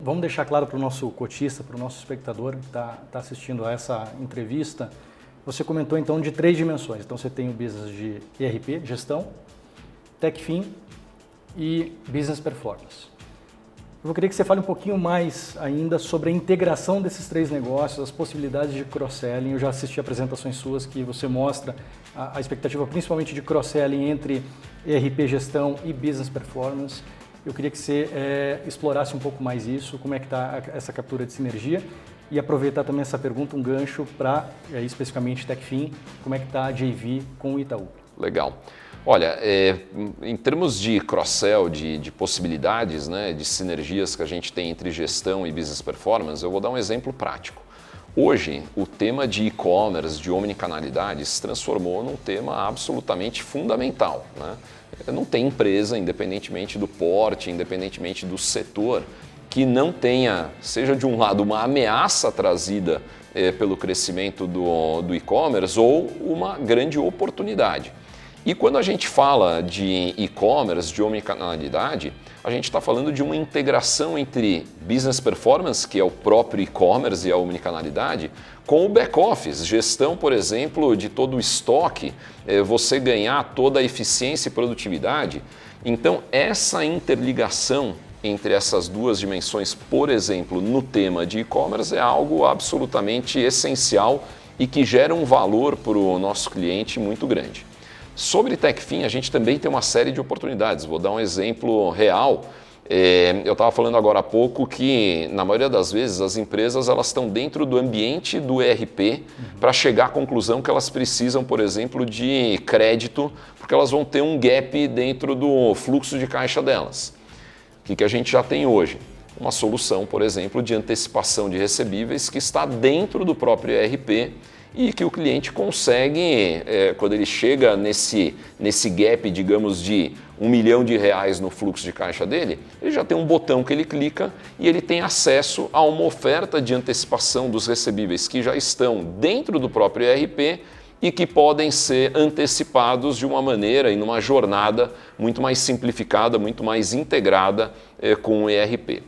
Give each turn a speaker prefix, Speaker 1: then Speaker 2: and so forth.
Speaker 1: vamos deixar claro para o nosso cotista, para o nosso espectador que está assistindo a essa entrevista. Você comentou então de 3 dimensões. Então você tem o business de ERP, gestão, TechFin e Business Performance. Eu queria que você fale um pouquinho mais ainda sobre a integração desses 3 negócios, as possibilidades de cross-selling. Eu já assisti apresentações suas que você mostra a expectativa principalmente de cross-selling entre ERP, gestão e Business Performance. Eu queria que você explorasse um pouco mais isso, como é que está essa captura de sinergia e aproveitar também essa pergunta, um gancho para, especificamente, TechFin, como é que está a JV com o Itaú.
Speaker 2: Legal. Olha, em termos de cross-sell, de possibilidades, né, de sinergias que a gente tem entre gestão e business performance, eu vou dar um exemplo prático. Hoje, o tema de e-commerce, de omnicanalidade, se transformou num tema absolutamente fundamental, né? Não tem empresa, independentemente do porte, independentemente do setor, que não tenha, seja de um lado, uma ameaça trazida pelo crescimento do e-commerce ou uma grande oportunidade. E quando a gente fala de e-commerce, de omnicanalidade, a gente está falando de uma integração entre business performance, que é o próprio e-commerce e a omnicanalidade, com o back-office, gestão, por exemplo, de todo o estoque, você ganhar toda a eficiência e produtividade. Então, essa interligação entre essas 2 dimensões, por exemplo, no tema de e-commerce, é algo absolutamente essencial e que gera um valor para o nosso cliente muito grande. Sobre TechFin, a gente também tem uma série de oportunidades. Vou dar um exemplo real. Eu estava falando agora há pouco que, na maioria das vezes, as empresas elas estão dentro do ambiente do ERP para chegar à conclusão que elas precisam, por exemplo, de crédito, porque elas vão ter um gap dentro do fluxo de caixa delas. O que a gente já tem hoje? Uma solução, por exemplo, de antecipação de recebíveis que está dentro do próprio ERP e que o cliente consegue, quando ele chega nesse gap, digamos, de R$1 milhão no fluxo de caixa dele, ele já tem um botão que ele clica e ele tem acesso a uma oferta de antecipação dos recebíveis que já estão dentro do próprio ERP e que podem ser antecipados de uma maneira e numa jornada muito mais simplificada, muito mais integrada com o ERP.